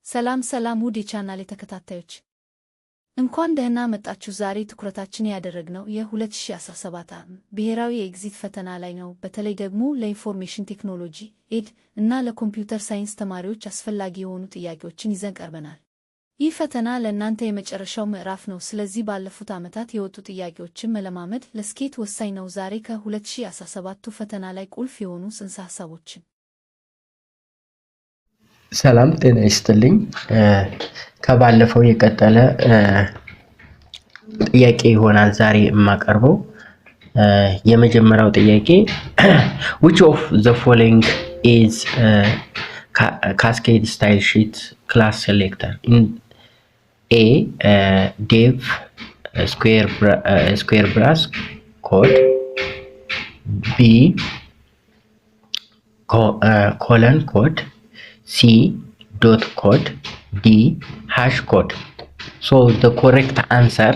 ሰላም ውድ የቻናሌ ተከታታዮች እንኳን ደህና መጣችሁ። ዛሬ ትኩረታችን ያደረግነው የ2017 ብሔራዊ የኤግዚት ፈተና ላይ ነው። በተለይ ደግሞ ለኢንፎርሜሽን ቴክኖሎጂ ኤድ እና ለኮምፒውተር ሳይንስ ተማሪዎች አስፈላጊ የሆኑ ጥያቄዎችን ይዘን ቀርበናል። ይህ ፈተና ለእናንተ የመጨረሻው ምዕራፍ ነው። ስለዚህ ባለፉት ዓመታት የወጡ ጥያቄዎችን መለማመድ ለስኬት ወሳኝ ነው። ዛሬ ከ2017 ፈተና ላይ ቁልፍ የሆኑ ጽንሰ ሐሳቦችን ሰላም ጤና ይስጥልኝ። ከባለፈው የቀጠለ ጥያቄ ይሆናል ዛሬ የማቀርበው። የመጀመሪያው ጥያቄ which of the following is cascade style sheet class selector? In A, dev square brass code, B, colon code, C, dot code, D, hash code. So the correct answer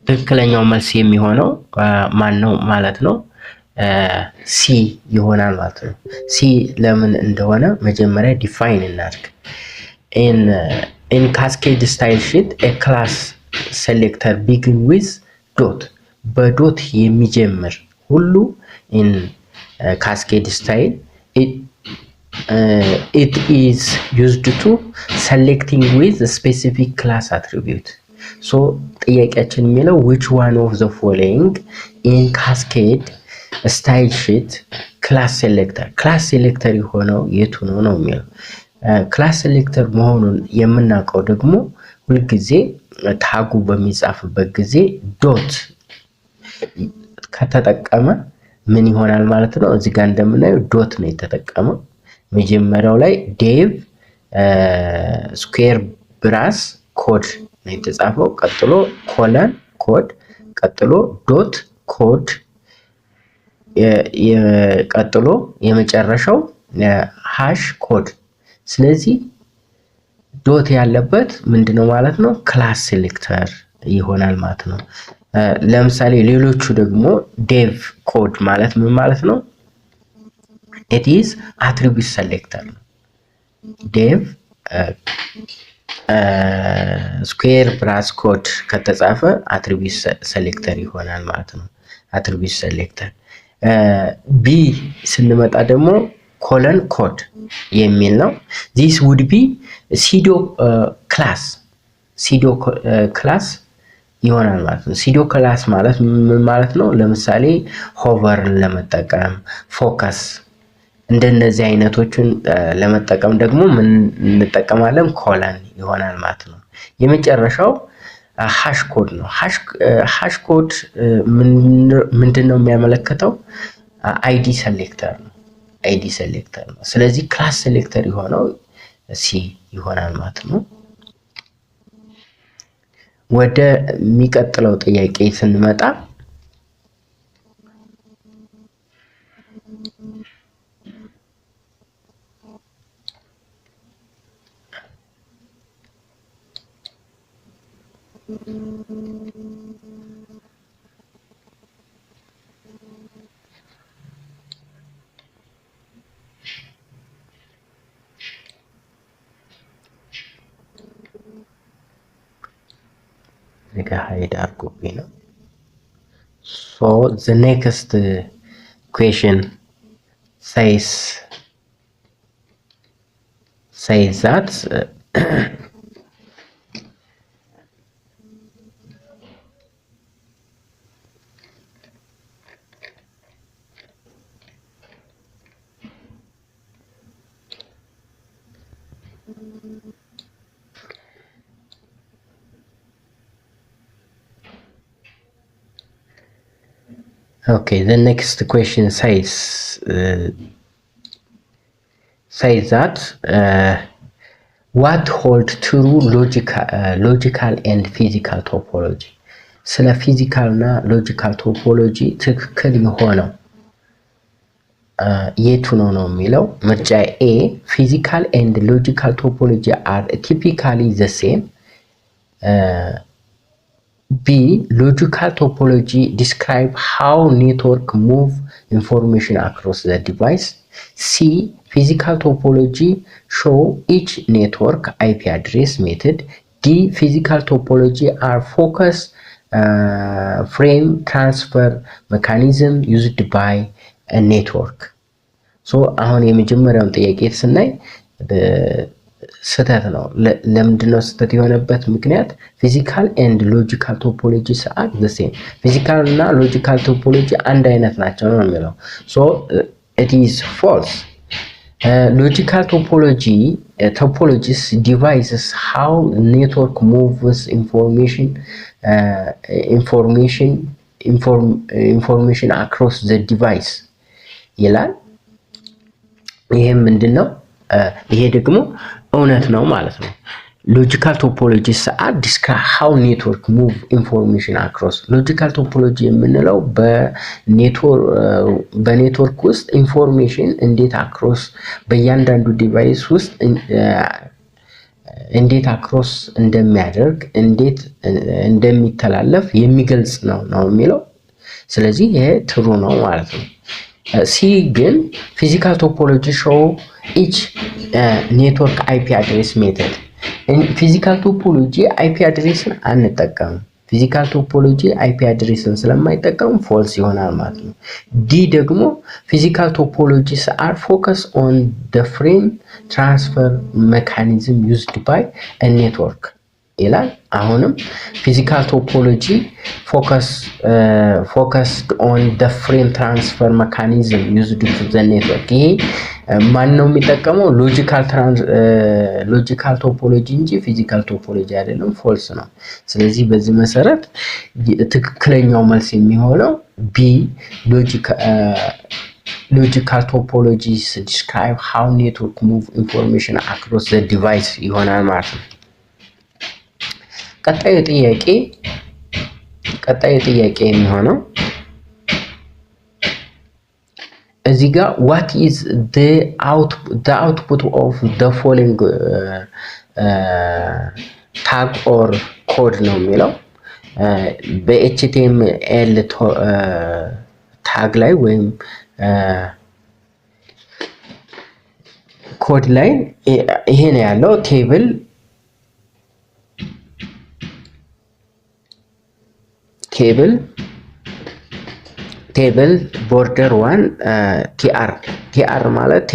ትክክለኛው መልስ የሚሆነው ማን ነው ማለት ነው? ሲ ይሆናል ማለት ነው። ሲ ለምን እንደሆነ መጀመሪያ ዲፋይን እናድርግ። in cascade style sheet a class selector begin with dot በዶት የሚጀምር ሁሉ in cascade style it is used to selecting with a specific class attribute. So ጥያቄያችን የሚለው which one of the following in cascade style sheet class selector የሆነው የቱ ነው የሚለው። class selector መሆኑን የምናውቀው ደግሞ ሁልጊዜ ታጉ በሚጻፍበት ጊዜ ዶት ከተጠቀመ ምን ይሆናል ማለት ነው? እዚህ ጋር እንደምናየው ዶት ነው የተጠቀመው። መጀመሪያው ላይ ዴቭ ስኩዌር ብራስ ኮድ ነው የተጻፈው። ቀጥሎ ኮለን ኮድ፣ ቀጥሎ ዶት ኮድ፣ ቀጥሎ የመጨረሻው ሃሽ ኮድ። ስለዚህ ዶት ያለበት ምንድነው ማለት ነው? ክላስ ሴሌክተር ይሆናል ማለት ነው። ለምሳሌ ሌሎቹ ደግሞ ዴቭ ኮድ ማለት ምን ማለት ነው? it is attribute selector ነው። ዴቭ ስኩዌር ብራስ ኮድ ከተጻፈ attribute selector ይሆናል ማለት ነው። attribute selector ቢ ስንመጣ ደግሞ ኮለን ኮድ የሚል ነው። this would be pseudo class ይሆናል ማለት ነው። ሲዶ ክላስ ማለት ምን ማለት ነው? ለምሳሌ ሆቨርን ለመጠቀም ፎከስ እንደነዚህ አይነቶችን ለመጠቀም ደግሞ ምን እንጠቀማለን? ኮለን ይሆናል ማለት ነው። የመጨረሻው ሃሽ ኮድ ነው። ሃሽ ኮድ ምንድነው የሚያመለክተው? አይዲ ሴሌክተር ነው። ስለዚህ ክላስ ሴሌክተር የሆነው ሲ ይሆናል ማለት ነው። ወደ የሚቀጥለው ጥያቄ ስንመጣ So the next question says that okay, the next question says that what hold true logical and physical topology? ስለ ፊዚካል እና ሎጂካል ቶፖሎጂ ትክክል የሆነው የቱ ነው የሚለው። ምርጫ ኤ ፊዚካል ኤንድ ሎጂካል ቶፖሎጂ አር ቲፒካሊ ዘ ሴም። B, logical topology describe how network move information across the device. ሲ ፊዚካል ቶፖሎጂ show each network IP address method ዲ ፊዚካል ቶፖሎጂ are focus frame transfer mechanism used by a network ሶ አሁን የመጀመሪያውን ጥያቄ ስናይ ስህተት ነው። ለምንድነው ስህተት የሆነበት ምክንያት ፊዚካል ኤንድ ሎጂካል ቶፖሎጂ ሰዓት the same ፊዚካል እና ሎጂካል ቶፖሎጂ አንድ አይነት ናቸው ነው የሚለው ሶ it is false logical topologies devices how network moves information across the device ይላል ይሄም ምንድነው ይሄ ደግሞ እውነት ነው ማለት ነው ሎጂካል ቶፖሎጂ ሰዓት describe how network move information across ሎጂካል ቶፖሎጂ የምንለው በኔትወርክ ውስጥ ኢንፎርሜሽን እንዴት አክሮስ በእያንዳንዱ ዲቫይስ ውስጥ እንዴት አክሮስ እንደሚያደርግ እንዴት እንደሚተላለፍ የሚገልጽ ነው የሚለው ስለዚህ ይሄ ትሩ ነው ማለት ነው ሲ ግን ፊዚካል ቶፖሎጂ show each network IP address method ፊዚካል ቶፖሎጂ IP አድሬስን አንጠቀምም ፊዚካል ቶፖሎጂ IP አድሬስን ስለማይጠቀም ፎልስ ይሆናል ማለት ነው ዲ ደግሞ ፊዚካል ቶፖሎጂስ are focus on the frame transfer mechanism used by a network ይላል አሁንም ፊዚካል ቶፖሎጂ focused on the frame transfer mechanism used to the network ይሄ ማን ነው የሚጠቀመው ሎጂካል ቶፖሎጂ እንጂ ፊዚካል ቶፖሎጂ አይደለም ፎልስ ነው ስለዚህ በዚህ መሰረት ትክክለኛው መልስ የሚሆነው ቢ logical topologies describe how network move information across the device ይሆናል ማለት ነው ቀጣዩ ጥያቄ የሚሆነው እዚህ ጋር what is the output of the following tag or code ነው የሚለው በኤችቲኤምኤል ታግ ላይ ወይም ኮድ ላይ ይሄ ነው ያለው ቴብል ቦርደር 1 ቲአር ማለት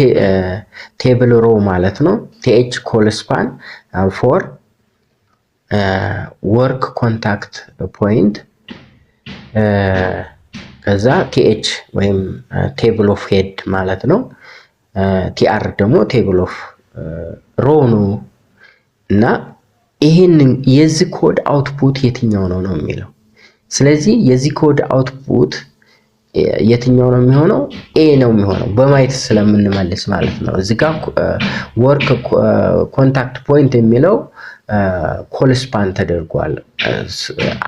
ቴብል ሮ ማለት ነው ቲኤች ኮልስፓን ፎር ወርክ ኮንታክት ፖይንት ከዛ ቲኤች ወይም ቴብል ኦፍ ሄድ ማለት ነው ቲአር ደግሞ ቴብል ኦፍ ሮ ነው እና ይሄንን የዚህ ኮድ አውትፑት የትኛው ነው የሚለው ስለዚህ የዚህ ኮድ አውትፑት የትኛው ነው የሚሆነው ኤ ነው የሚሆነው በማየት ስለምንመልስ ማለት ነው እዚህ ጋር ወርክ ኮንታክት ፖይንት የሚለው ኮልስፓን ተደርጓል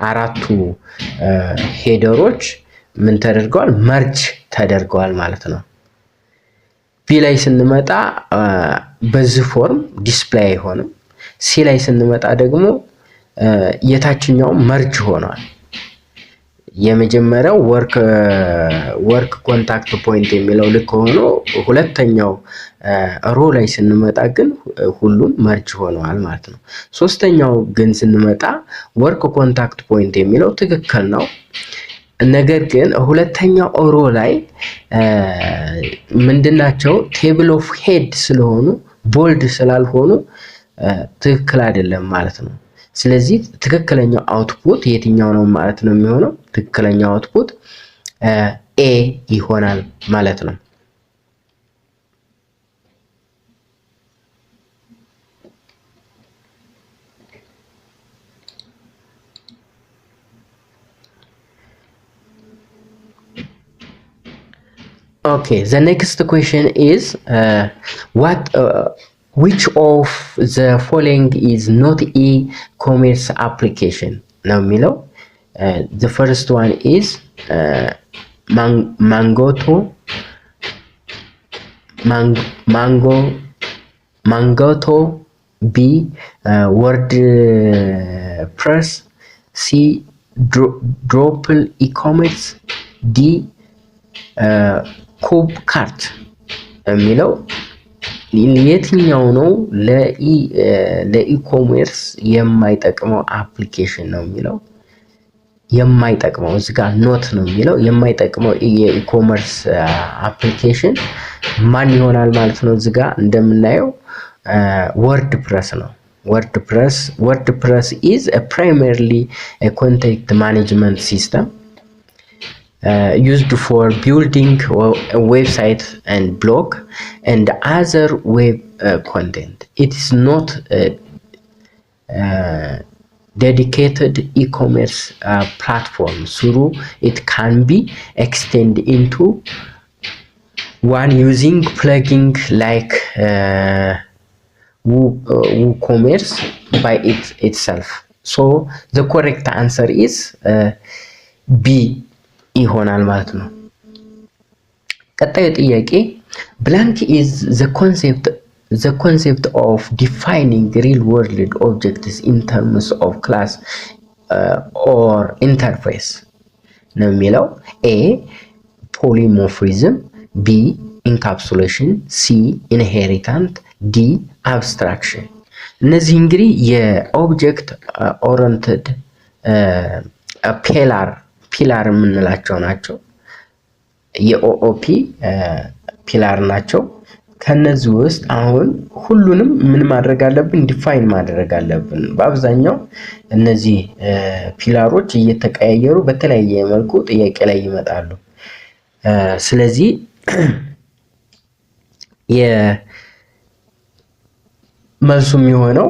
አራቱ ሄደሮች ምን ተደርገዋል መርጅ ተደርገዋል ማለት ነው ቢ ላይ ስንመጣ በዚህ ፎርም ዲስፕሌይ አይሆንም ሲ ላይ ስንመጣ ደግሞ የታችኛው መርጅ ሆኗል የመጀመሪያው ወርክ ኮንታክት ፖይንት የሚለው ልክ ሆኖ ሁለተኛው ሮ ላይ ስንመጣ ግን ሁሉም መርጅ ሆነዋል ማለት ነው ሶስተኛው ግን ስንመጣ ወርክ ኮንታክት ፖይንት የሚለው ትክክል ነው ነገር ግን ሁለተኛው ሮ ላይ ምንድናቸው ቴብል ኦፍ ሄድ ስለሆኑ ቦልድ ስላልሆኑ ትክክል አይደለም ማለት ነው ስለዚህ ትክክለኛው አውትፑት የትኛው ነው ማለት ነው የሚሆነው ትክክለኛው አውትፑት ኤ ይሆናል ማለት ነው Okay, the next question is which of the following is not e-commerce application? Now, Milo, the first one is Mangoto, B WordPress, C Drupal e-commerce, D Cubecart የሚለው የትኛው ነው ለኢኮሜርስ የማይጠቅመው አፕሊኬሽን ነው የሚለው። የማይጠቅመው እዚህ ጋር ኖት ነው የሚለው። የማይጠቅመው የኢኮመርስ አፕሊኬሽን ማን ይሆናል ማለት ነው? እዚህ ጋር እንደምናየው ወርድፕረስ ነው። WordPress is primarily a content management system used for building a website and blog and other web content. It is not a dedicated e-commerce platform, so it can be extended into one using plugin like WooCommerce by itself. So the correct answer is B ይሆናል ማለት ነው። ቀጣዩ ጥያቄ blank is the concept of defining real world objects in terms of class or interface ነው የሚለው። A polymorphism, B encapsulation, C inheritance, D abstraction። እነዚህ እንግዲህ የኦብጀክት ኦሪየንትድ ፒላር የምንላቸው ናቸው። የኦኦፒ ፒላር ናቸው። ከነዚህ ውስጥ አሁን ሁሉንም ምን ማድረግ አለብን? ዲፋይን ማድረግ አለብን። በአብዛኛው እነዚህ ፒላሮች እየተቀያየሩ በተለያየ መልኩ ጥያቄ ላይ ይመጣሉ። ስለዚህ መልሱ የሚሆነው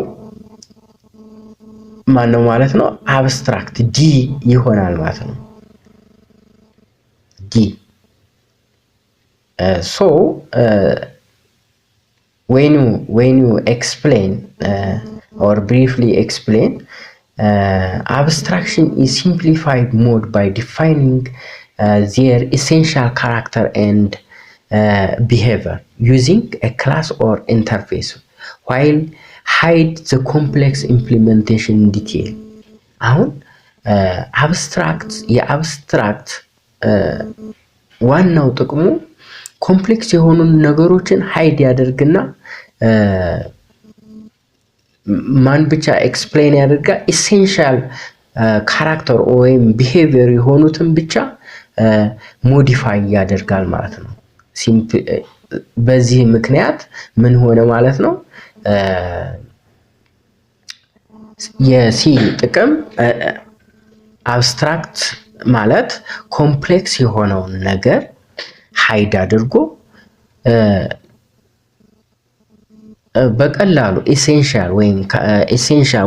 ማን ነው ማለት ነው? አብስትራክት ዲ ይሆናል ማለት ነው። ዲ so when you explain or briefly explain abstraction is simplified mode by defining their essential character and behavior using a class or interface while hide the complex implementation detail። አሁን የአብስትራክት ዋናው ጥቅሙ ኮምፕሌክስ የሆኑ ነገሮችን ሃይድ ያደርግና ማን ብቻ ኤክስፕሌን ያደርጋል? ኢሴንሻል ካራክተር ወይም ቢሄቪየር የሆኑትን ብቻ ሞዲፋይ ያደርጋል ማለት ነው። በዚህ ምክንያት ምን ሆነ ማለት ነው? የሲ ጥቅም አብስትራክት ማለት ኮምፕሌክስ የሆነውን ነገር ሃይድ አድርጎ በቀላሉ ኢሴንሻል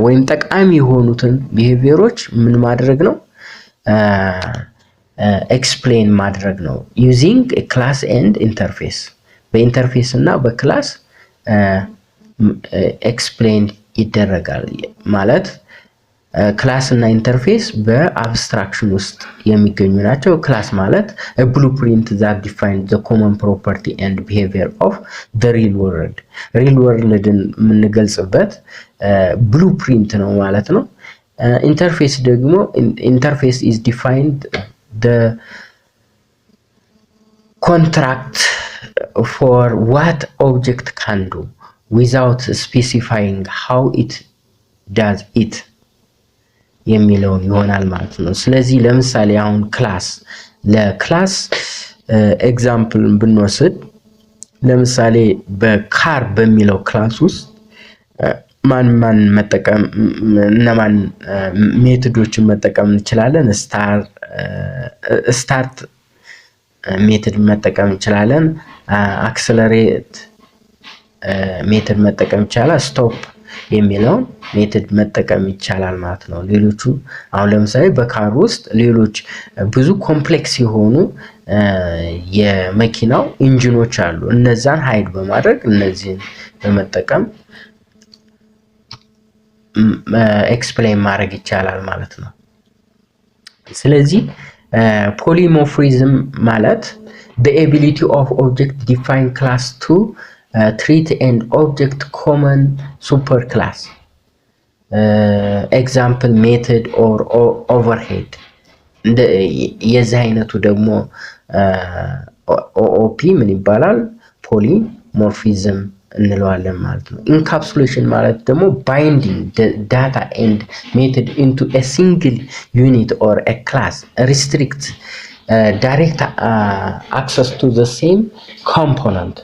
ወይም ጠቃሚ የሆኑትን ቢሄቪየሮች ምን ማድረግ ነው? ኤክስፕሌን ማድረግ ነው። ዩዚንግ ክላስ ኤንድ ኢንተርፌስ፣ በኢንተርፌስ እና በክላስ ኤክስፕሌን ይደረጋል ማለት ክላስ እና ኢንተርፌስ በአብስትራክሽን ውስጥ የሚገኙ ናቸው። ክላስ ማለት ብሉፕሪንት ዛት ዲፋይን ዘ ኮመን ፕሮፐርቲ ኤንድ ቢሄቪየር ኦፍ ዘ ሪል ወርልድ፣ ሪል ወርልድን የምንገልጽበት ብሉፕሪንት ነው ማለት ነው። ኢንተርፌስ ደግሞ ኢንተርፌስ ኢዝ ዲፋይንድ ዘ ኮንትራክት ፎር ዋት ኦብጀክት ካን ዱ ዊዛውት ስፔሲፋይንግ ሃው ኢት ዳዝ ኢት የሚለውን ይሆናል ማለት ነው። ስለዚህ ለምሳሌ አሁን ለክላስ ኤግዛምፕል ብንወስድ ለምሳሌ በካር በሚለው ክላስ ውስጥ ማን መጠቀም እነማን ሜቶዶችን መጠቀም እንችላለን? ስታርት ሜቶድ መጠቀም እንችላለን። አክሰለሬት ሜቶድ መጠቀም ይቻላል። ስቶፕ የሚለውን ሜቶድ መጠቀም ይቻላል ማለት ነው። ሌሎቹ አሁን ለምሳሌ በካር ውስጥ ሌሎች ብዙ ኮምፕሌክስ የሆኑ የመኪናው ኢንጂኖች አሉ። እነዛን ሃይድ በማድረግ እነዚህን በመጠቀም ኤክስፕሌን ማድረግ ይቻላል ማለት ነው። ስለዚህ ፖሊሞርፊዝም ማለት the ability of object define class to treat an object common superclass, example method or overhead። የዚህ አይነቱ ደግሞ ኦኦፒ ምን ይባላል? ፖሊሞርፊዝም እንለዋለን ማለት ነው። ኢንካፕሱሌሽን ማለት ደግሞ ባይንዲንግ ዳታ ኤንድ ሜተድ ኢንቱ ኤ ሲንግል ዩኒት ኦር ኤ ክላስ ሪስትሪክት ዳይሬክት አክሰስ ቱ ዘ ሴም ኮምፖነንት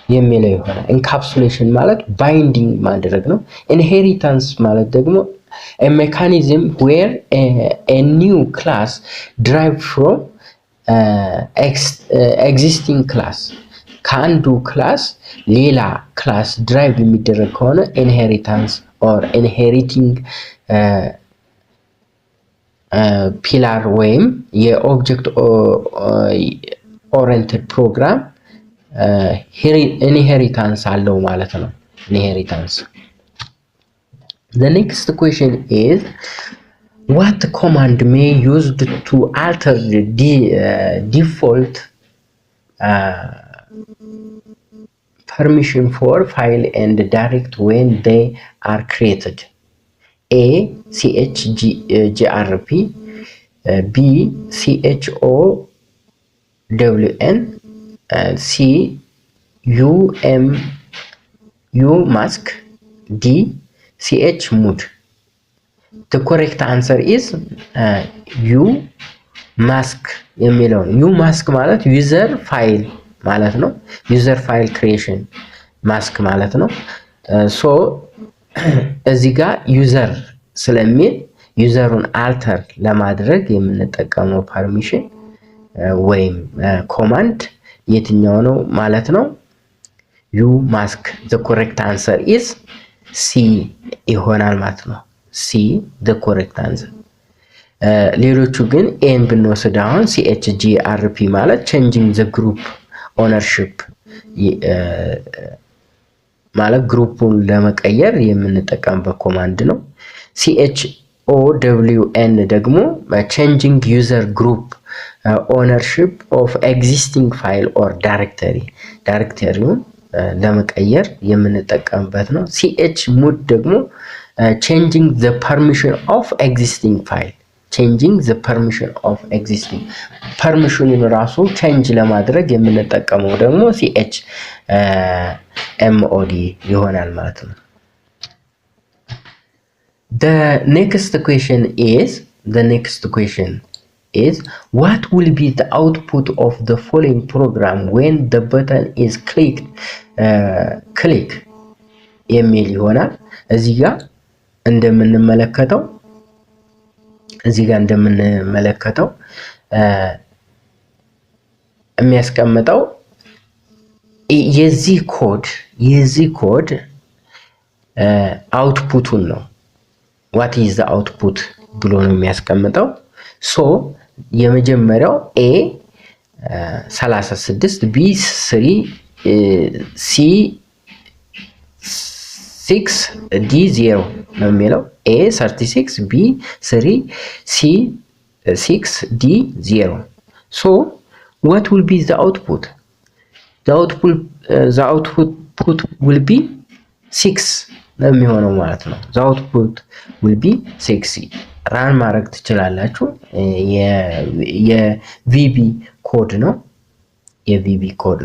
የሚለው ይሆናል። ኢንካፕሱሌሽን ማለት ባይንዲንግ ማድረግ ነው። ኢንሄሪታንስ ማለት ደግሞ a mechanism where a new class derived from existing class ከአንዱ ክላስ ሌላ ክላስ ድራይቭ የሚደረግ ከሆነ ኢንሄሪታንስ ኦር ኢንሄሪቲንግ ፒላር ወይም የኦብጀክት ኦሪየንትድ ፕሮግራም ኢንሄሪታንስ አለው ማለት ነው። ኢንሄሪታንስ The next question is what command may used to alter the default permission for file and direct when they are created? A. chgrp, B. chown, C. umask, D. chmod. The correct answer is umask የሚለው ነው። umask ማለት ዩዘር ፋይል ማለት ነው። ዩዘር ፋይል ክሪኤሽን ማስክ ማለት ነው። ሶ እዚህ ጋር ዩዘር ስለሚል ዩዘሩን አልተር ለማድረግ የምንጠቀመው ፐርሚሽን ወይም ኮማንድ የትኛው ነው ማለት ነው? umask. The correct answer is ሲ ይሆናል ማለት ነው። ሲ the correct answer። ሌሎቹ ግን ኤን ብንወስድ አሁን chgrp ማለት changing the group ownership ማለት ግሩፑን ለመቀየር የምንጠቀምበት ኮማንድ ነው። chown ደግሞ changing user group ownership of existing file or ዳይሬክተሪውን ለመቀየር የምንጠቀምበት ነው። chmod ደግሞ changing the permission of existing file ፐርሚሽኑን ራሱ ቼንጅ ለማድረግ የምንጠቀመው ደግሞ chmod ይሆናል ማለት ነው። The next question is what will be the output of the following program when the button is click የሚል ይሆናል። እዚህ ጋር እንደምንመለከተው የሚያስቀምጠው የዚህ ኮድ አውትፑቱን ነው። what is the output ብሎ ነው የሚያስቀምጠው። ሶ የመጀመሪያው ኤ 36 ቢ 3 ሲ 6 ዲ 0 ነው የሚለው። ኤ 36 ቢ 3 ሲ 6 ዲ 0 ሶ what will be the output? The output will be 6 ነው የሚሆነው ማለት ነው። The output will be 6 ራን ማድረግ ትችላላችሁ። የቪቢ ኮድ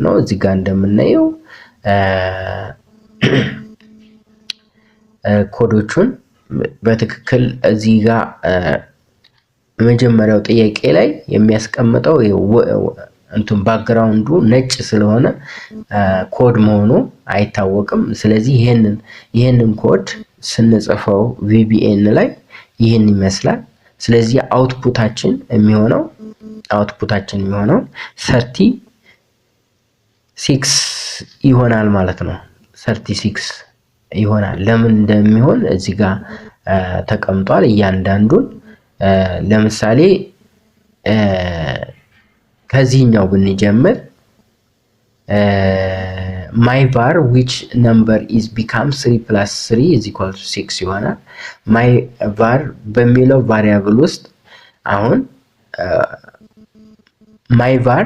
ነው። እዚህ ጋር እንደምናየው ኮዶቹን በትክክል እዚህ ጋር መጀመሪያው ጥያቄ ላይ የሚያስቀምጠው እንትን ባክግራውንዱ ነጭ ስለሆነ ኮድ መሆኑ አይታወቅም። ስለዚህ ይሄንን ኮድ ስንጽፈው ቪቢኤን ላይ ይሄን ይመስላል። ስለዚህ አውትፑታችን የሚሆነው 36 ይሆናል ማለት ነው። 36 ይሆናል። ለምን እንደሚሆን እዚህ ጋር ተቀምጧል እያንዳንዱን። ለምሳሌ ከዚህኛው ብንጀምር my var which number is becomes 3 plus 3 is equal to 6 ይሆናል። my var በሚለው ቫሪያብል ውስጥ አሁን my var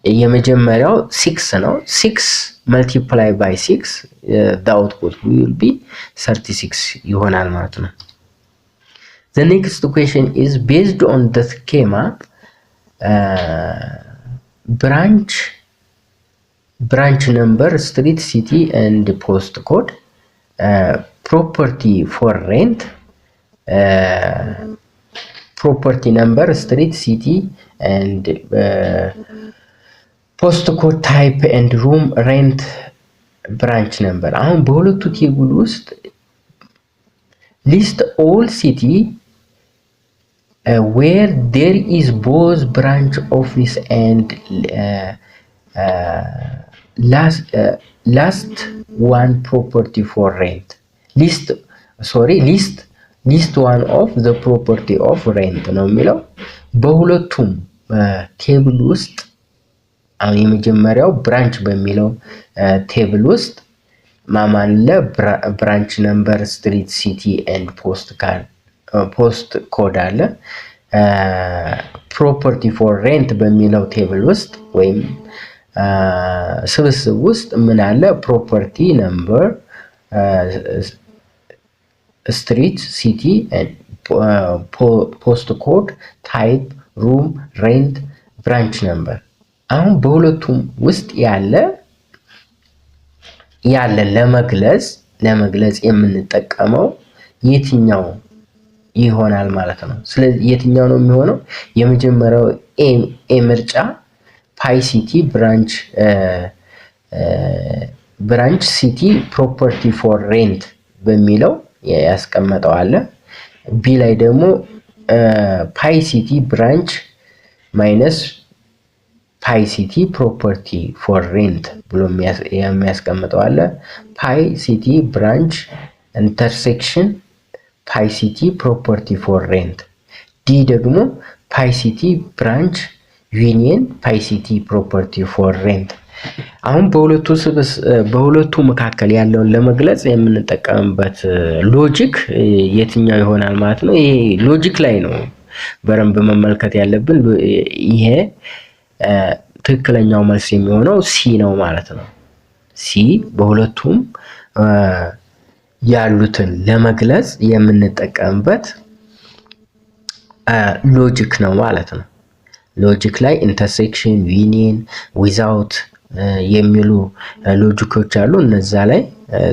የመጀመሪያው 6 ነው። 6 multiply by 6 the output will be 36 ይሆናል ማለት ነው። The next question is based on the schema branch branch number, street, city, and postcode, property for rent, property number, street, city, and postcode type and room rent branch number። አሁን በሁለቱ ቴብል ውስጥ list all city where there is both branch office and last one property for rent. list one of the property of rent ነው የሚለው። በሁለቱም ቴብል ውስጥ አሁን የመጀመሪያው ብራንች በሚለው ቴብል ውስጥ ማማለ ብራንች ነምበር፣ ስትሪት፣ ሲቲ ኤንድ ፖስት ኮድ አለ። ፕሮፐርቲ ፎር ሬንት በሚለው ቴብል ውስጥ ወይም ስብስብ ውስጥ ምን አለ? ፕሮፐርቲ ነምበር፣ ስትሪት፣ ሲቲ፣ ፖስት ኮድ፣ ታይፕ፣ ሩም፣ ሬንት፣ ብራንች ነምበር። አሁን በሁለቱም ውስጥ ያለ ለመግለጽ የምንጠቀመው የትኛው ይሆናል ማለት ነው። ስለዚህ የትኛው ነው የሚሆነው? የመጀመሪያው ኤ ምርጫ ፓይ ሲቲ ብራንች ሲቲ ፕሮፐርቲ ፎር ሬንት በሚለው ያስቀመጠው አለ። ቢ ላይ ደግሞ ፓይ ሲቲ ብራንች ማይነስ ፓይ ሲቲ ፕሮፐርቲ ፎር ሬንት ብሎ የሚያስቀምጠው አለ። ፓይ ሲቲ ብራንች ኢንተርሴክሽን ፓይ ሲቲ ፕሮፐርቲ ፎር ሬንት። ዲ ደግሞ ፓይ ሲቲ ብራንች ዩኒየን ፓይ ሲቲ ፕሮፐርቲ ፎር ሬንት። አሁን በሁለቱ መካከል ያለውን ለመግለጽ የምንጠቀምበት ሎጂክ የትኛው ይሆናል ማለት ነው? ይሄ ሎጂክ ላይ ነው በደንብ መመልከት ያለብን። ይሄ ትክክለኛው መልስ የሚሆነው ሲ ነው ማለት ነው። ሲ በሁለቱም ያሉትን ለመግለጽ የምንጠቀምበት ሎጂክ ነው ማለት ነው። ሎጂክ ላይ ኢንተርሴክሽን፣ ዩኒየን፣ ዊዛውት የሚሉ ሎጂኮች አሉ። እነዛ ላይ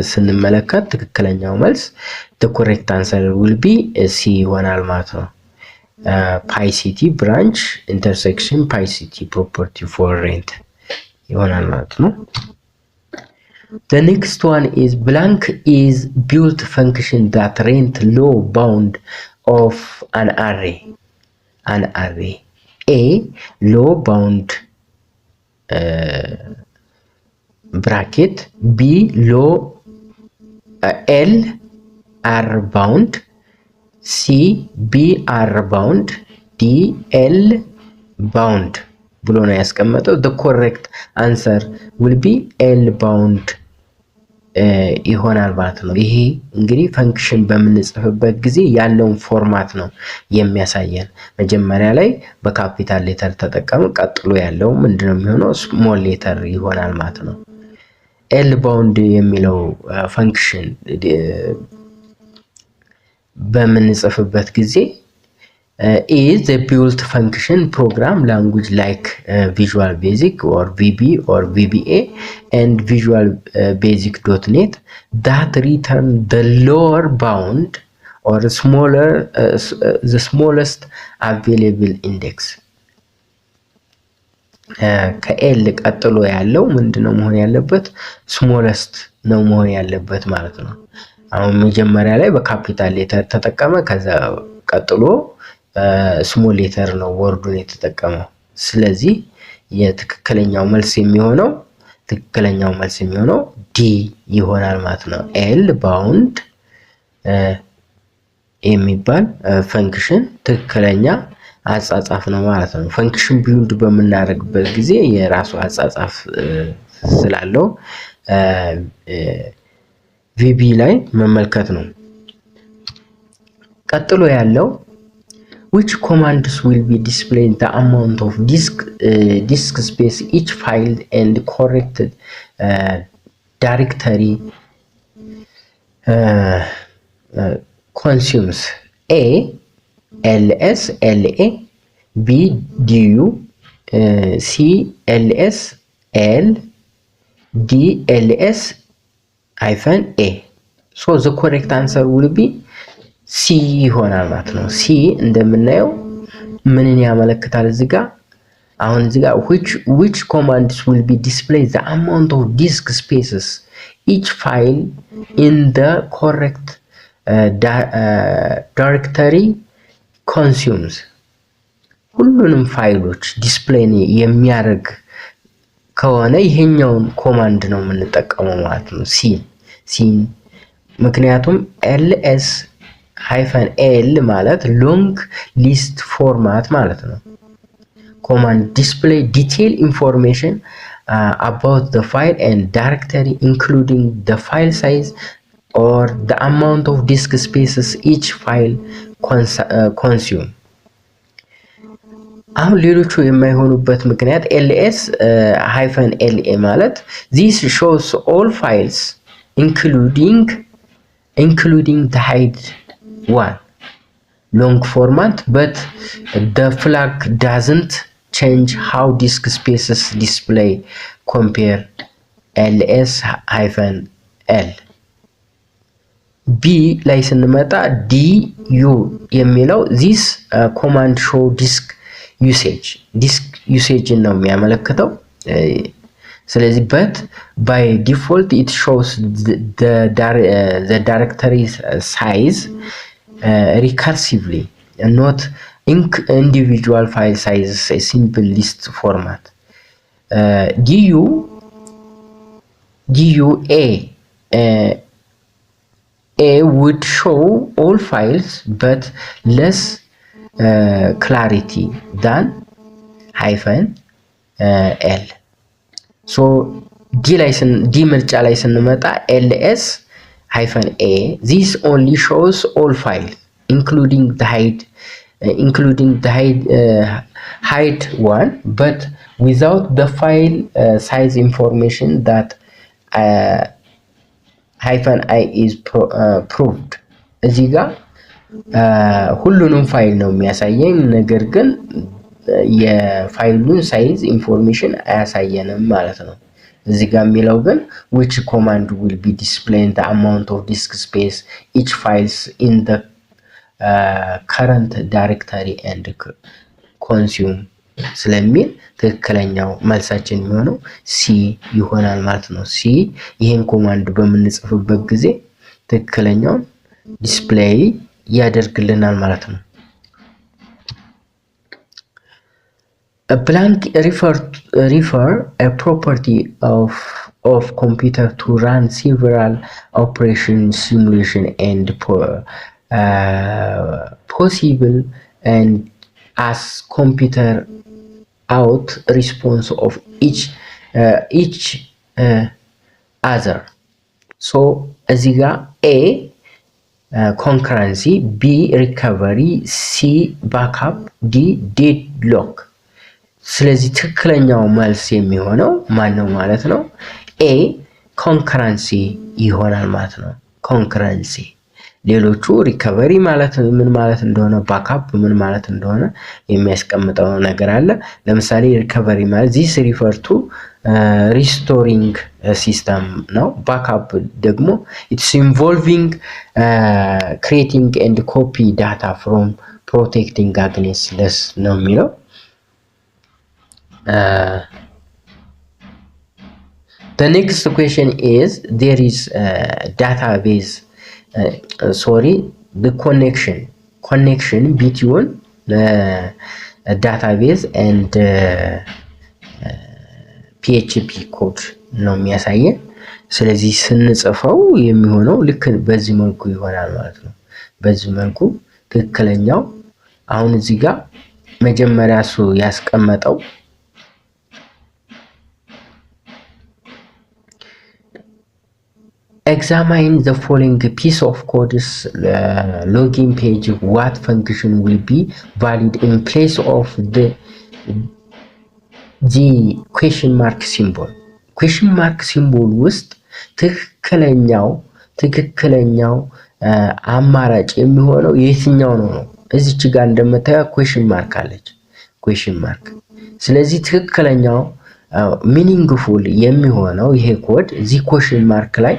ስንመለከት ትክክለኛው መልስ the correct answer will be ሲ ይሆናል ማለት ነው። ፓይ ሲቲ ብራንች ኢንተርሴክሽን ፓይ ሲቲ ፕሮፐርቲ ፎር ሬንት ይሆናል ማለት ነው። The next one is blank is built function that rent low bound of an array. A low bound bracket, B low L R bound, C B R bound, D L bound ብሎ ነው ያስቀመጠው። the correct answer will be L bound ይሆናል ማለት ነው። ይሄ እንግዲህ ፈንክሽን በምንጽፍበት ጊዜ ያለውን ፎርማት ነው የሚያሳየን። መጀመሪያ ላይ በካፒታል ሌተር ተጠቀም፣ ቀጥሎ ያለው ምንድነው የሚሆነው? ስሞል ሌተር ይሆናል ማለት ነው። ኤል ባውንድ የሚለው ፈንክሽን በምንጽፍበት ጊዜ is a built function program language like Visual Basic or VB or VBA and Visual Basic.NET that return the lower bound or the smallest available index. ከኤል ቀጥሎ ያለው ምንድነው መሆን ያለበት? ስሞለስት ነው መሆን ያለበት ማለት ነው። አሁን መጀመሪያ ላይ በካፒታል ሌተር ተጠቀመ፣ ከዛ ቀጥሎ ስሞል ሌተር ነው ወርዱን የተጠቀመው። ስለዚህ የትክክለኛው መልስ የሚሆነው ዲ ይሆናል ማለት ነው። ኤል ባውንድ የሚባል ፈንክሽን ትክክለኛ አጻጻፍ ነው ማለት ነው። ፈንክሽን ቢልድ በምናደርግበት ጊዜ የራሱ አጻጻፍ ስላለው ቪቢ ላይ መመልከት ነው። ቀጥሎ ያለው which commands will be displaying the amount of disk space each file and correct directory consumes. A ls la, B du, C ls l, DLS-A. So the correct answer will be C ይሆናል ማለት ነው። C እንደምናየው ምንን ያመለክታል እዚህ ጋር? አሁን እዚህ ጋር which commands will be display the amount of disk spaces each file in the correct directory consumes. ሁሉንም ፋይሎች ዲስፕሌይ የሚያደርግ ከሆነ ይሄኛውን ኮማንድ ነው የምንጠቀመው ማለት ነው። ሲን ምክንያቱም ls-l ማለት ሎንግ ሊስት ፎርማት ማለት ነው። command display detailed information about the file and directory including the file size or the amount of disk spaces each file consume. አሁን ሌሎቹ የማይሆኑበት ምክንያት ls-la ማለት this shows all files including the hide one long format but the flag doesn't change how disk spaces display compare ls-l. B ላይ ስንመጣ du የሚለው this command show disk usage ነው የሚያመለክተው። ስለዚህ but by default it shows the directory size recursively and not individual file sizes, a simple list format. A would show all files but less clarity than -l. So D ምርጫ ላይ ስንመጣ ls-a this only shows all files including the hide one but without the file size information that -i is proved. እዚህ ጋር ሁሉንም ፋይል ነው የሚያሳየን፣ ነገር ግን የፋይሉን ሳይዝ ኢንፎርሜሽን አያሳየንም ማለት ነው። እዚህ ጋር የሚለው ግን which command will be displaying the amount of disk space each files in the current directory and consume ስለሚል ትክክለኛው መልሳችን የሚሆነው ሲ ይሆናል ማለት ነው። ሲ ይሄን ኮማንድ በምንጽፍበት ጊዜ ትክክለኛውን ዲስፕሌይ ያደርግልናል ማለት ነው። A blank refer a property of computer to run several operations, simulation and possible and as computer out response of each other. So እዚህ ጋር A concurrency, B recovery, C backup, D deadlock። ስለዚህ ትክክለኛው መልስ የሚሆነው ማን ነው ማለት ነው? A concurrency ይሆናል ማለት ነው። concurrency ሌሎቹ ሪከቨሪ ማለት ምን ማለት እንደሆነ ባክአፕ ምን ማለት እንደሆነ የሚያስቀምጠው ነገር አለ። ለምሳሌ ሪከቨሪ ማለት this refer to restoring system ነው። ባክአፕ ደግሞ it's involving creating and copy data from protecting against loss ነው የሚለው። The next question is there is a database the connection between database and PHP code ነው የሚያሳየን። ስለዚህ ስንጽፈው የሚሆነው ልክ በዚህ መልኩ ይሆናል ማለት ነው። በዚህ መልኩ ትክክለኛው አሁን እዚህ ጋር መጀመሪያ እሱ ያስቀመጠው examine the following piece of codes login page what function will be valid in place of the question mark symbol ውስጥ ትክክለኛው አማራጭ የሚሆነው የትኛው ነው? እዚች ጋር እንደምታዩት question mark አለች። question mark ስለዚህ ትክክለኛው ሚኒንግፉል የሚሆነው ይሄ ኮድ እዚህ ኮሽን ማርክ ላይ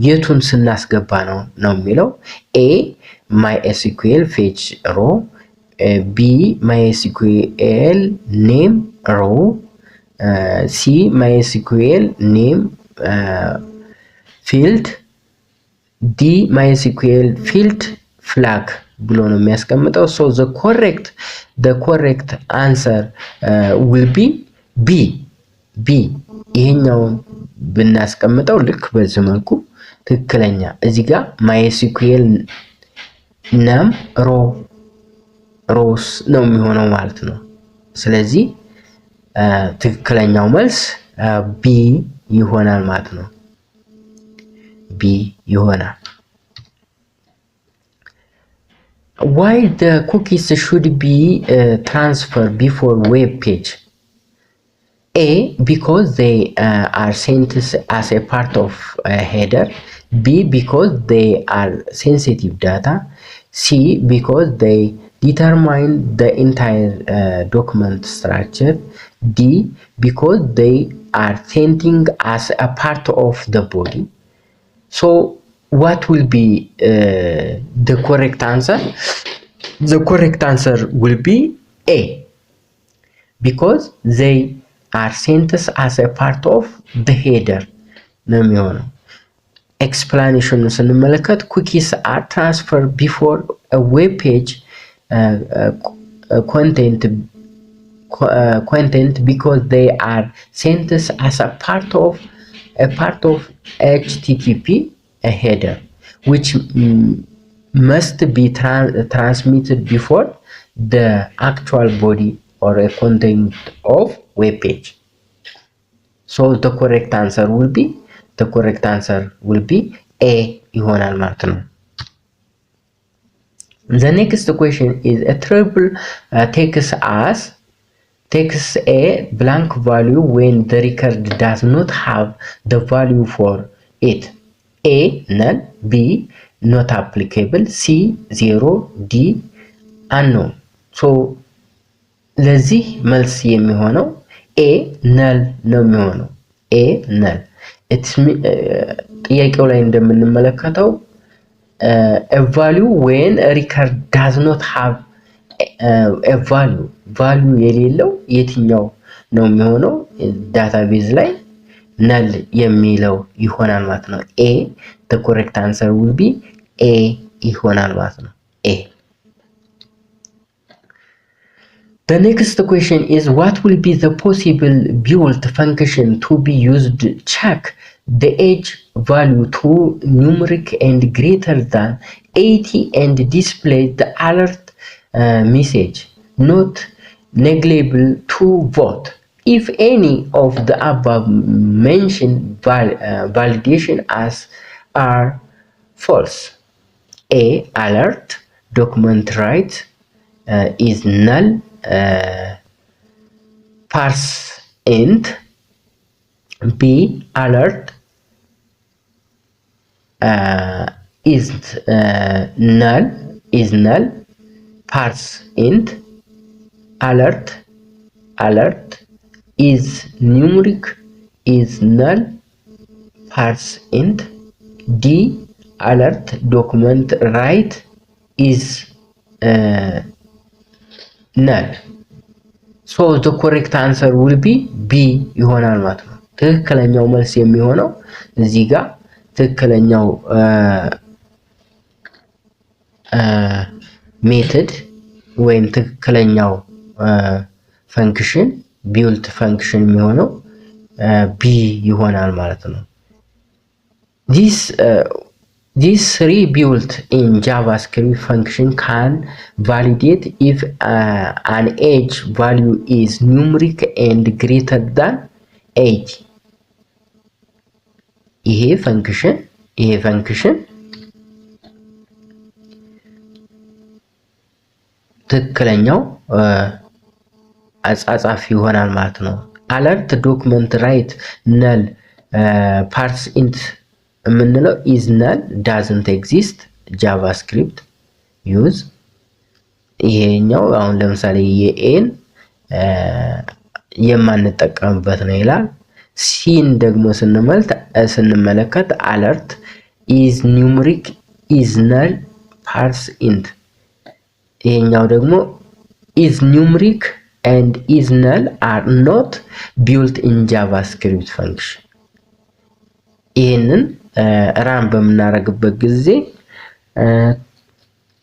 የቱን ስናስገባ ነው የሚለው ኤ MySQL ፌች ሮ ቢ MySQL ኔም ሮ ሲ MySQL ኔም ፊልድ ዲ MySQL ፊልድ ፍላግ ብሎ ነው የሚያስቀምጠው። ሶ the correct answer will be B ይሄኛውን ብናስቀምጠው ልክ በዚህ መልኩ ትክክለኛ እዚህ ጋር MySQL ነም ሮስ ነው የሚሆነው ማለት ነው። ስለዚህ ትክክለኛው መልስ ቢ ይሆናል ማለት ነው። ቢ ይሆናል። Why the cookies should be transferred before web page? A, because they are sent as a part of a header. B, because they are sensitive data. C, because they determine the entire document structure. D, because they are sending as a part of the body. So what will be the correct answer? The correct answer will be A, because they are sent as a part of the header ነው የሚሆነው። ኤክስፕላኔሽኑ ስንመለከት ኩኪስ are transferred before a web page content because they are sent as a part of HTTP a header which must be transmitted before the actual body or a content of web page. So the correct answer will be A ይሆናል ማለት ነው። The next question is a triple takes a blank value when the record does not have the value for it. A, null. B, not applicable. C, 0. D, unknown. So ለዚህ መልስ የሚሆነው A, null ነው የሚሆነው። A, null. ጥያቄው ላይ እንደምንመለከተው a value when a record does not have a value የሌለው የትኛው ነው የሚሆነው? ዳታቤዝ ላይ null የሚለው ይሆናል ማለት ነው። A, the correct answer will be A ይሆናል ማለት ነው። A. The next question is what will be the possible built function to be used to check the age value to numeric and greater than 80 and display the alert message not negligible to vote if any of the above mentioned validation as are false. A, alert document right is null parse int. B, alert is null parse int. Alert is numeric is null parse int. D, alert document right is null. So the correct answer will be B ይሆናል ማለት ነው። ትክክለኛው መልስ የሚሆነው እዚህ ጋር ትክክለኛው ሜተድ ወይም ትክክለኛው ፈንክሽን ቢውልት ፈንክሽን የሚሆነው B ይሆናል ማለት ነው። This rebuilt in JavaScript function can validate if an age value is numeric and greater than 80. ይሄ ፈንክሽን ትክክለኛው አጻጻፍ ይሆናል ማለት ነው። alert document right null parse int የምንለው is null doesn't exist JavaScript use ይሄኛው አሁን ለምሳሌ የኤን የማንጠቀምበት ነው ይላል። ሲን ደግሞ ስንመለከት አለርት ኢዝ ኒውመሪክ ኢዝ ነል ፓርስ ኢንት። ይሄኛው ደግሞ ኢዝ ኒውመሪክ ኤንድ ኢዝ ነል አር ኖት ቢልት ኢን ጃቫስክሪፕት ፈንክሽን። ይህንን ራን በምናደርግበት ጊዜ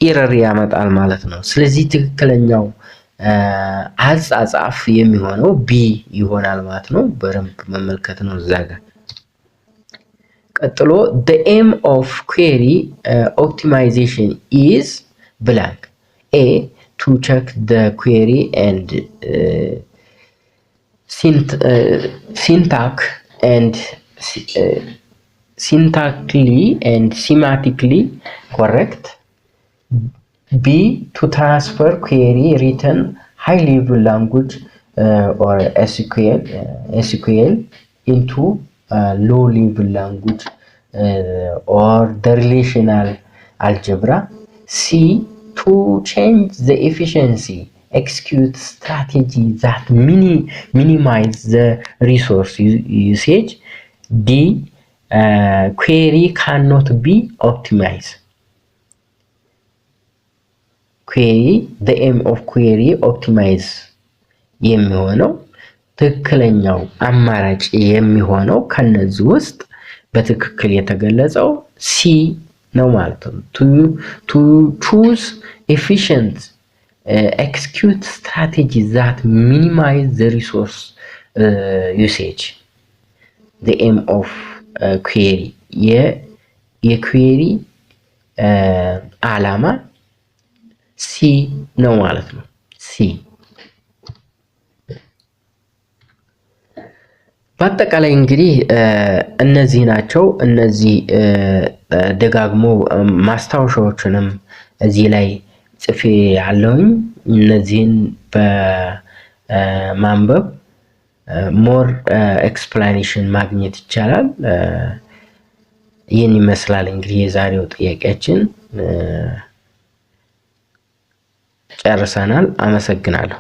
ኢረር ያመጣል ማለት ነው። ስለዚህ ትክክለኛው አጻጻፍ የሚሆነው ቢ ይሆናል ማለት ነው። በደንብ መመልከት ነው እዛ ጋር። ቀጥሎ the aim of query optimization is blank a to check the query and syntactically and semantically correct. B to transfer query written high level language or SQL into low level language or the relational algebra. C to change the efficiency execute strategy that minimize the resource usage. D query cannot be optimized. query the aim of query optimize የሚሆነው ትክክለኛው አማራጭ የሚሆነው ከነዚህ ውስጥ በትክክል የተገለጸው ሲ ነው ማለት ነው። to choose efficient execute strategy that minimize the resource usage. the aim of query የquery ዓላማ ሲ ነው ማለት ነው። ሲ በአጠቃላይ እንግዲህ እነዚህ ናቸው። እነዚህ ደጋግሞ ማስታወሻዎችንም እዚህ ላይ ጽፌ ያለውኝ እነዚህን በማንበብ ሞር ኤክስፕላኔሽን ማግኘት ይቻላል። ይህን ይመስላል እንግዲህ የዛሬው ጥያቄያችን ጨርሰናል። አመሰግናለሁ።